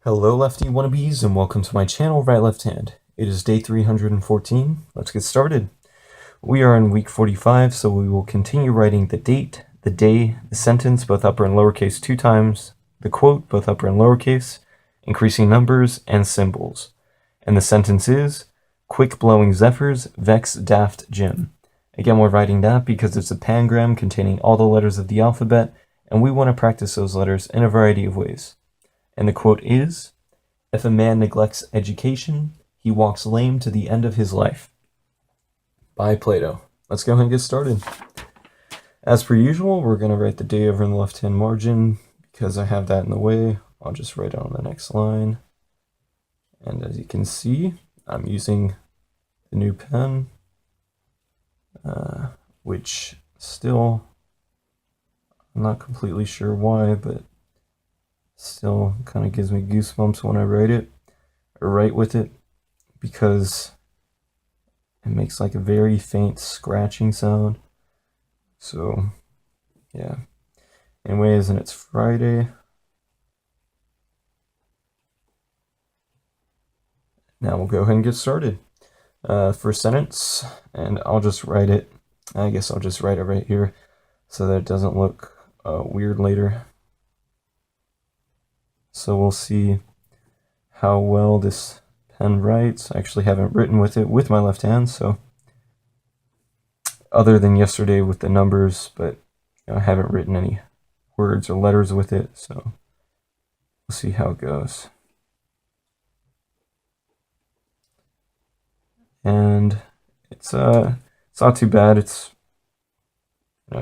Hello Lefty Wannabes and welcome to my channel, Right Left Hand. It is day 314. Let's get started. We are in week 45, so we will continue writing the date, the day, the sentence, both upper and lowercase 2 times, the quote, both upper and lowercase, increasing numbers, and symbols. And the sentence is, quick blowing zephyrs vex daft Jim. Again, we're writing that because it's a pangram containing all the letters of the alphabet, and we want to practice those letters in a variety of ways. And the quote is, if a man neglects education, he walks lame to the end of his life. By Plato. Let's go ahead and get started. As per usual, we're going to write the day over in the left-hand margin. Because I have that in the way, I'll just write it on the next line. And as you can see, I'm using the new pen, which still, I'm not completely sure why, but still kind of gives me goosebumps when I write it, or write with it, because it makes like a very faint scratching sound. So, yeah. Anyways, and it's Friday. Now we'll go ahead and get started. First sentence, and I'll just write it, I guess I'll just write it right here so that it doesn't look weird later. So we'll see how well this pen writes. I actually haven't written with it with my left hand, so other than yesterday with the numbers, but I haven't written any words or letters with it, so we'll see how it goes. And it's not too bad. It's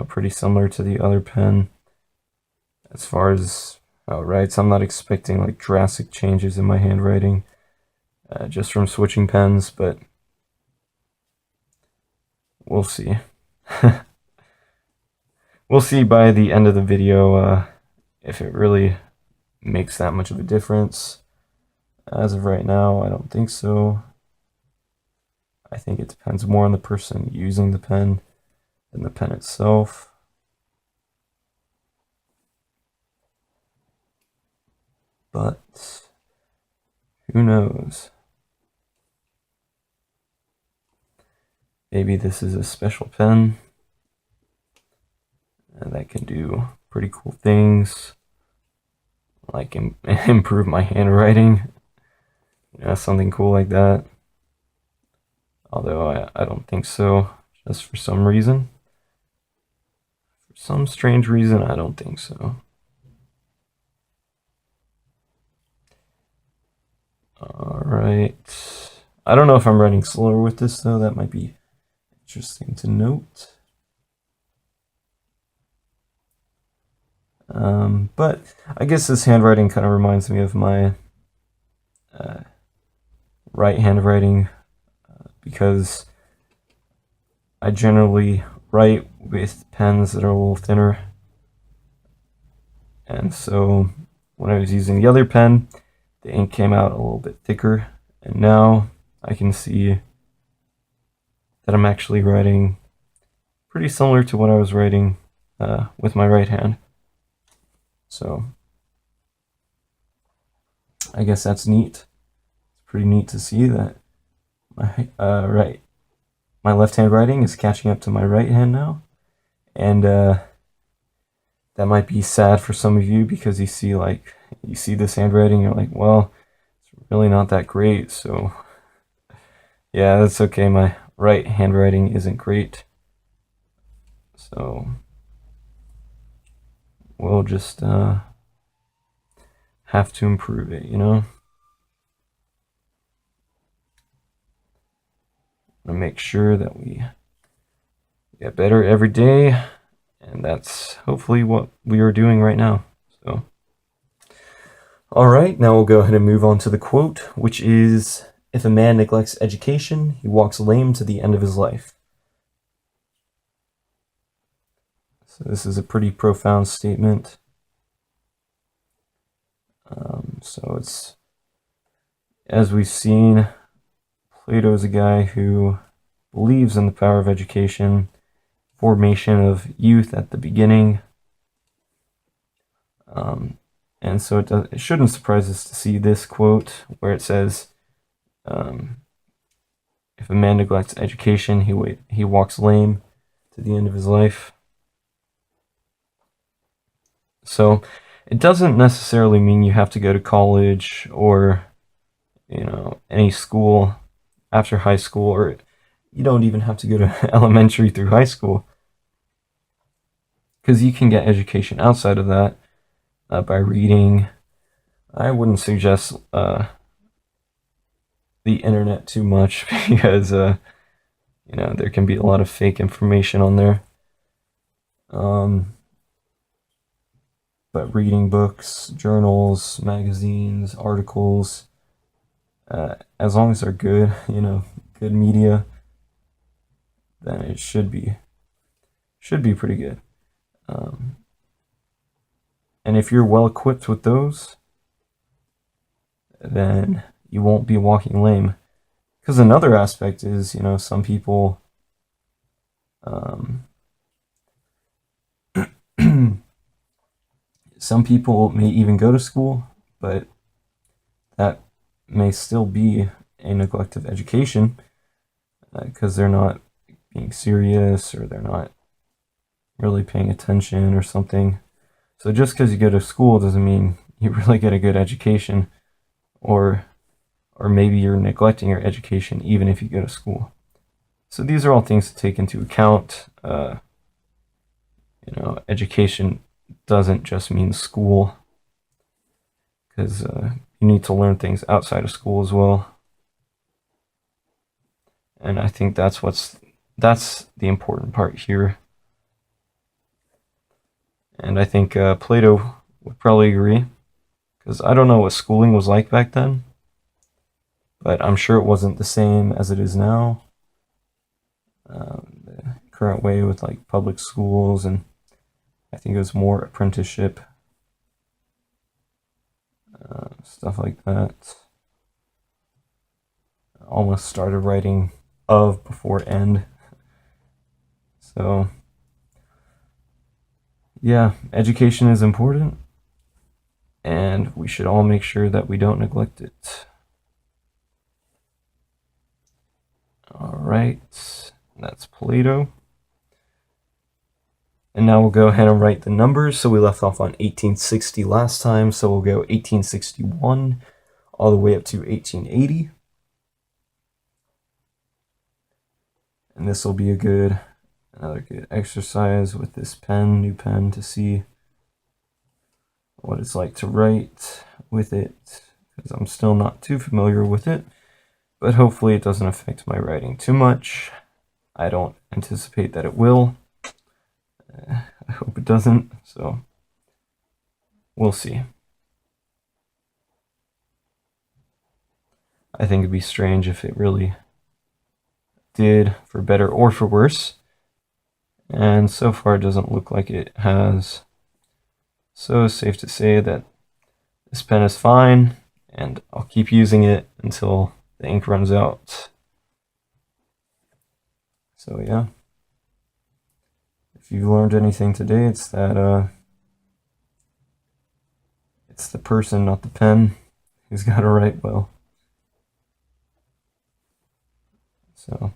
pretty similar to the other pen as far as how it writes. I'm not expecting like drastic changes in my handwriting just from switching pens, but we'll see. We'll see by the end of the video if it really makes that much of a difference. As of right now, I don't think so. I think it depends more on the person using the pen than the pen itself. But who knows? Maybe this is a special pen that can do pretty cool things, like improve my handwriting, something cool like that. Although I don't think so, just for some reason. For some strange reason, I don't think so. Alright. I don't know if I'm writing slower with this, though. That might be interesting to note. But I guess this handwriting kind of reminds me of my right handwriting, because I generally write with pens that are a little thinner. And so when I was using the other pen, the ink came out a little bit thicker, and now I can see that I'm actually writing pretty similar to what I was writing with my right hand. So I guess that's neat. It's pretty neat to see that my left hand writing is catching up to my right hand now, and that might be sad for some of you, because you see this handwriting, you're like, well, it's really not that great. So yeah, that's okay. My right handwriting isn't great, so we'll just have to improve it, to make sure that we get better every day, and that's hopefully what we are doing right now. So, all right, now we'll go ahead and move on to the quote, which is, if a man neglects education, he walks lame to the end of his life. So this is a pretty profound statement. So it's, as we've seen, Plato's a guy who believes in the power of education, formation of youth at the beginning, And so it shouldn't surprise us to see this quote where it says, if a man neglects education, he walks lame to the end of his life. So it doesn't necessarily mean you have to go to college or, any school after high school, or you don't even have to go to elementary through high school, because you can get education outside of that by reading. I wouldn't suggest the internet too much because there can be a lot of fake information on there. But reading books, journals, magazines, articles, as long as they're good, good media, then it should be pretty good. And if you're well equipped with those, then you won't be walking lame. Because another aspect is, some people some people may even go to school, but that may still be a neglect of education because they're not being serious, or they're not really paying attention or something. So just because you go to school doesn't mean you really get a good education, or maybe you're neglecting your education even if you go to school. So these are all things to take into account. Education doesn't just mean school, because you need to learn things outside of school as well. And I think that's the important part here. And I think Plato would probably agree, because I don't know what schooling was like back then, but I'm sure it wasn't the same as it is now. The current way with like public schools, and I think it was more apprenticeship, stuff like that. I almost started writing of before end. So yeah, education is important, and we should all make sure that we don't neglect it. All right, that's Plato. And now we'll go ahead and write the numbers. So we left off on 1860 last time, so we'll go 1861 all the way up to 1880. And this will be another good exercise with this new pen, to see what it's like to write with it, because I'm still not too familiar with it, but hopefully it doesn't affect my writing too much. I don't anticipate that it will. I hope it doesn't, so we'll see. I think it'd be strange if it really did, for better or for worse. And so far it doesn't look like it has. So it's safe to say that this pen is fine, and I'll keep using it until the ink runs out. So yeah. If you learned anything today, it's that it's the person, not the pen, who's got to write well. So,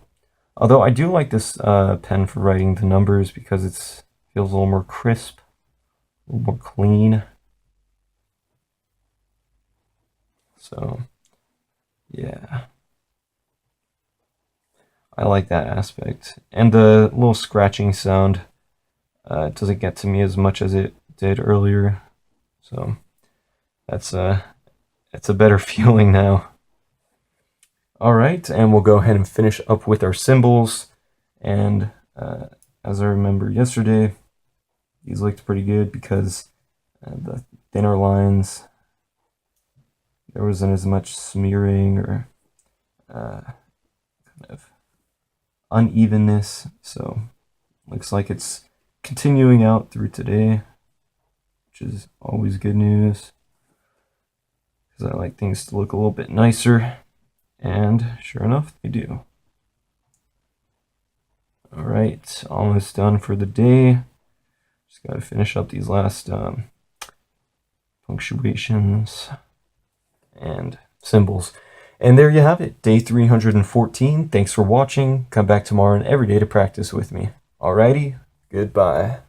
although I do like this pen for writing the numbers, because it feels a little more crisp, a little more clean. So, yeah. I like that aspect. And the little scratching sound doesn't get to me as much as it did earlier. So, it's a better feeling now. All right, and we'll go ahead and finish up with our symbols. And as I remember yesterday, these looked pretty good because the thinner lines, there wasn't as much smearing or kind of unevenness. So looks like it's continuing out through today, which is always good news, because I like things to look a little bit nicer. And sure enough, they do. All right, almost done for the day. Just got to finish up these last punctuations, and symbols. And there you have it, day 314. Thanks for watching. Come back tomorrow and every day to practice with me. Alrighty, goodbye.